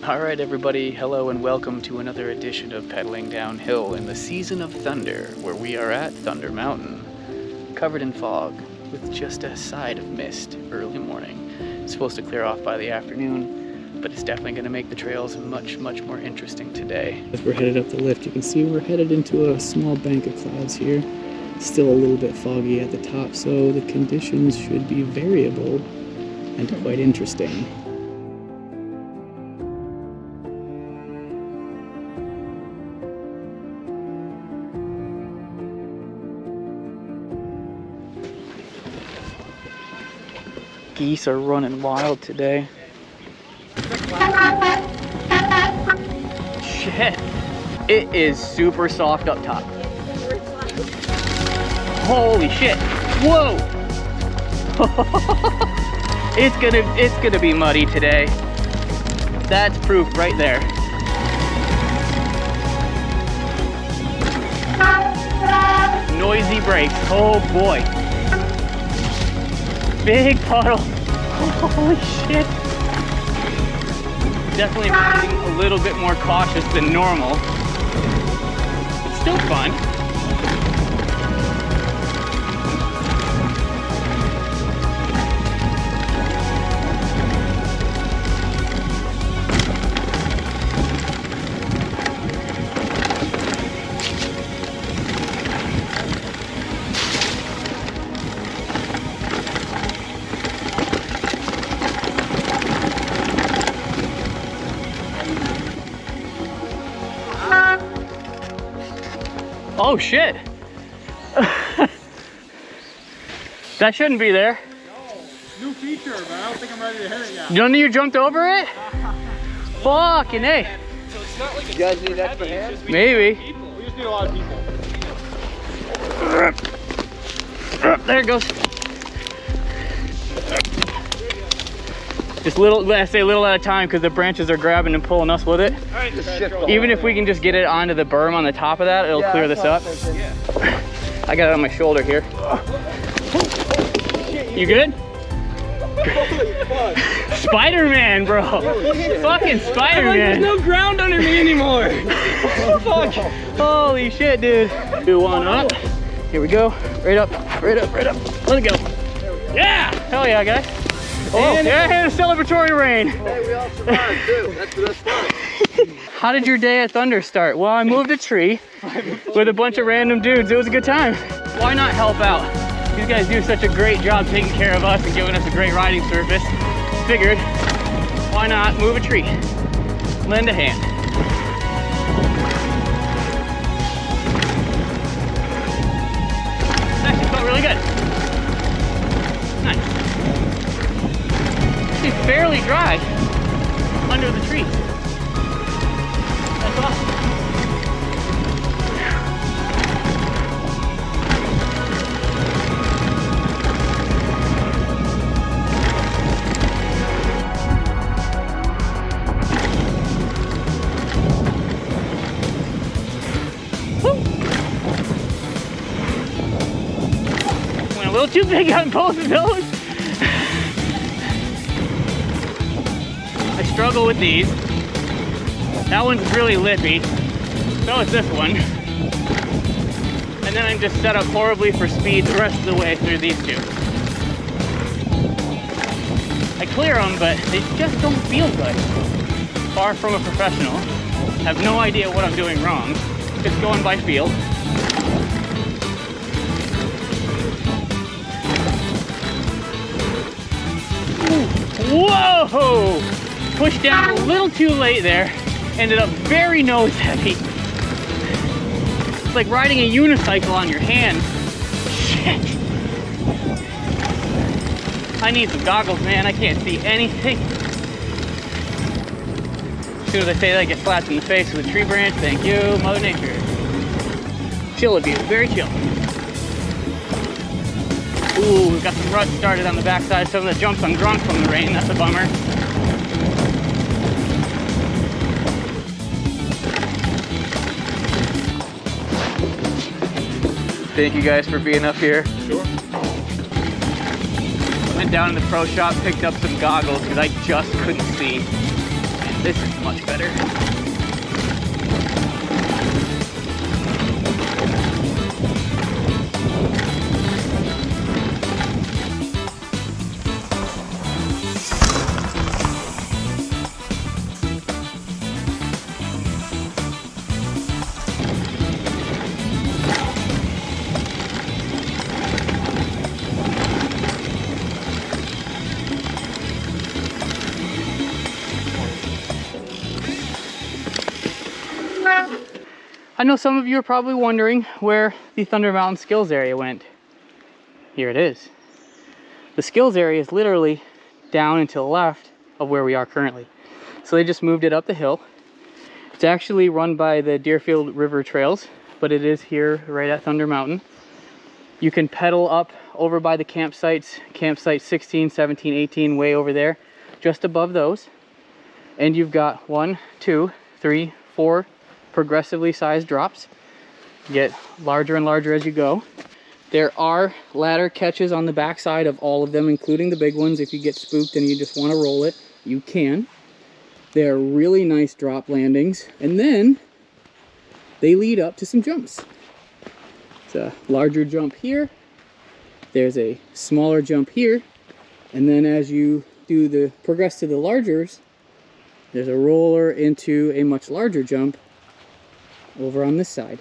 All right, everybody, hello and welcome to another edition of Pedaling Downhill in the season of thunder, where we are at Thunder Mountain, covered in fog with just a side of mist early morning. It's supposed to clear off by the afternoon, but it's definitely going to make the trails much more interesting today. As we're headed up the lift, you can see we're headed into a small bank of clouds here. Still a little bit foggy at the top, so the conditions should be variable and quite interesting. Geese are running wild today. Shit. It is super soft up top. Holy shit. Whoa. It's gonna be muddy today. That's proof right there. Noisy brakes. Oh boy. Big puddle. Holy shit. Definitely being a little bit more cautious than normal. It's still fun. Oh shit! That shouldn't be there. No, new feature, but I don't think I'm ready to hit it yet. None of you jumped over it? Fucking A. So it's not like you guys need extra hands? Maybe. We just need a lot of people. There it goes. Just little, I say little at a time because the branches are grabbing and pulling us with it. All right, Even if we can just get it onto the berm on the top of that, it'll clear this up. Yeah. I got it on my shoulder here. You good? Spider-Man, bro. Fucking Spider-Man. There's no ground under me anymore. Fuck. Holy shit, dude. Do one up. Here we go. Right up, right up, right up. Let it go. Yeah! Hell yeah, guys. Oh, and a celebratory rain. Hey, we all survived too. That's the best part. How did your day at Thunder start? Well, I moved a tree with a bunch of random dudes. It was a good time. Why not help out? These guys do such a great job taking care of us and giving us a great riding surface. Figured, why not move a tree? Lend a hand. Actually felt really good. Nice. It's barely dry under the tree. That's awesome. Went a little too big on both of those. I struggle with these. That one's really lippy. So is this one. And then I'm just set up horribly for speed the rest of the way through these two. I clear them, but they just don't feel good. Far from a professional. Have no idea what I'm doing wrong. Just going by feel. Whoa! Pushed down a little too late there. Ended up very nose heavy. It's like riding a unicycle on your hand. Shit. I need some goggles, man. I can't see anything. As soon as I say that, I get slapped in the face with a tree branch. Thank you, Mother Nature. Chill view, very chill. Ooh, we've got some ruts started on the backside. Some of the jumps I'm drunk from the rain. That's a bummer. Thank you guys for being up here. Sure. Went down to the pro shop, picked up some goggles because I just couldn't see. This is much better. I know some of you are probably wondering where the Thunder Mountain Skills area went. Here it is. The Skills area is literally down and to the left of where we are currently. So they just moved it up the hill. It's actually run by the Deerfield River Trails, but it is here right at Thunder Mountain. You can pedal up over by the campsites, campsite 16, 17, 18, way over there, just above those. And you've got 1, 2, 3, 4 progressively sized drops. Get larger and larger as you go. There are ladder catches on the backside of all of them, including the big ones. If you get spooked and you just want to roll it, you can. They're really nice drop landings. And then they lead up to some jumps. It's a larger jump here. There's a smaller jump here. And then as you do progress to the largers, there's a roller into a much larger jump over on this side.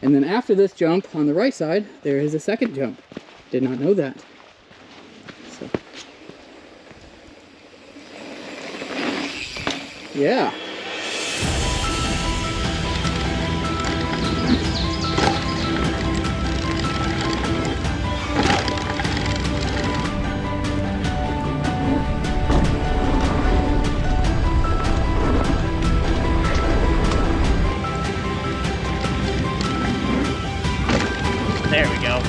And then after this jump on the right side, there is a second jump. Did not know that. So, yeah. There we go.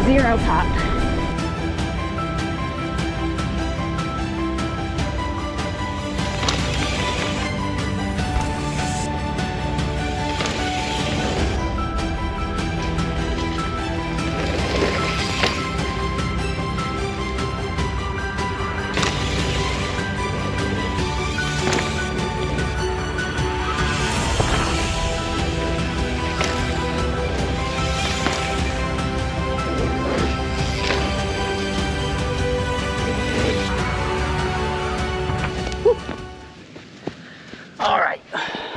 Zero pop.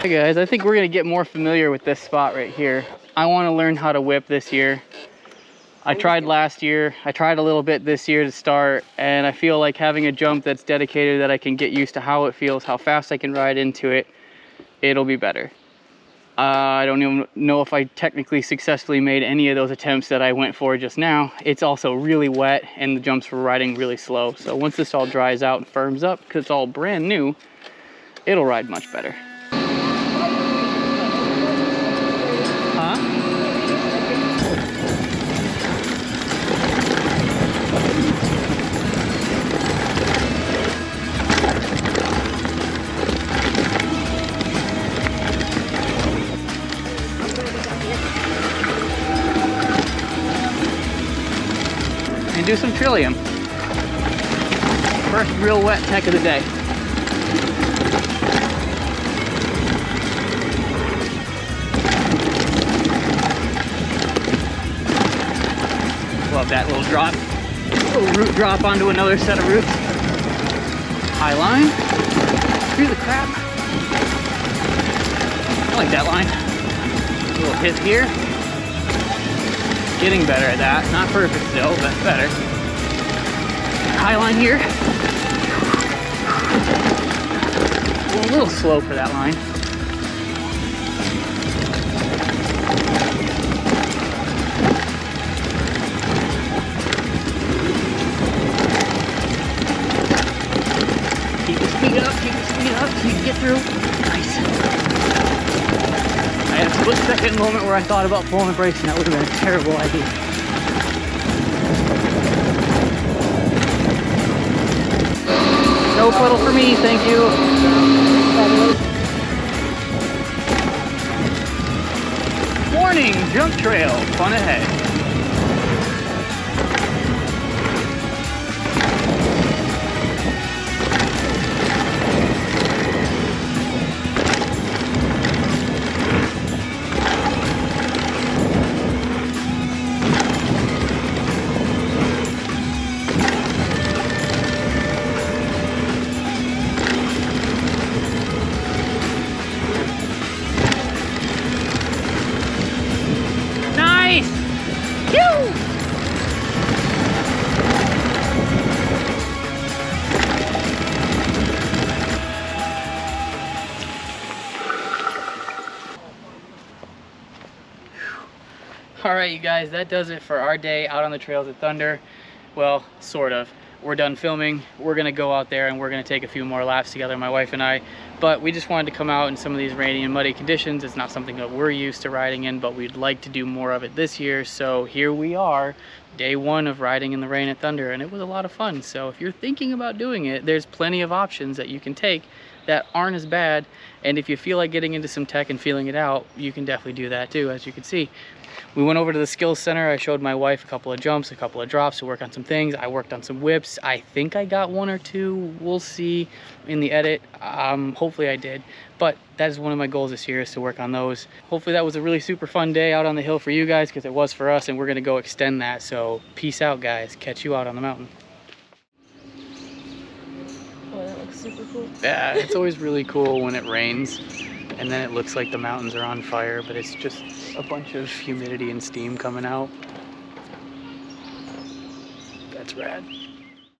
Hey guys, I think we're gonna get more familiar with this spot right here. I want to learn how to whip this year. I tried last year, I tried a little bit this year to start, and I feel like having a jump that's dedicated, that I can get used to how it feels, how fast I can ride into it, it'll be better. I don't even know if I technically successfully made any of those attempts that I went for just now. It's also really wet and the jumps were riding really slow. So once this all dries out and firms up, because it's all brand new, it'll ride much better. Huh? And do some trillium. First real wet tech of the day. Love that little drop. Little root drop onto another set of roots. High line. Through the crap. I like that line. A little hit here. Getting better at that. Not perfect still, but better. High line here. A little slow for that line. Keep the speed it up, so you can get through. Nice. I had a split-second moment where I thought about pulling the brakes, and that would have been a terrible idea. No puddle for me, thank you. Warning, jump trail, fun ahead. Nice! Phew! All right, you guys, that does it for our day out on the trails at Thunder. Well, sort of. We're done filming. We're gonna go out there and we're gonna take a few more laps together, my wife and I. But we just wanted to come out in some of these rainy and muddy conditions. It's not something that we're used to riding in, but we'd like to do more of it this year. So here we are, day one of riding in the rain at Thunder, and it was a lot of fun. So if you're thinking about doing it, there's plenty of options that you can take that aren't as bad. And if you feel like getting into some tech and feeling it out, you can definitely do that too, as you can see. We went over to the skills center. I showed my wife a couple of jumps, a couple of drops to work on some things. I worked on some whips. I think I got one or two. We'll see in the edit. Hopefully I did. But that is one of my goals this year, is to work on those. Hopefully that was a really super fun day out on the hill for you guys, because it was for us, and we're gonna go extend that. So peace out, guys. Catch you out on the mountain. Oh, that looks super cool. Yeah, it's always really cool when it rains and then it looks like the mountains are on fire, but it's just a bunch of humidity and steam coming out. That's rad.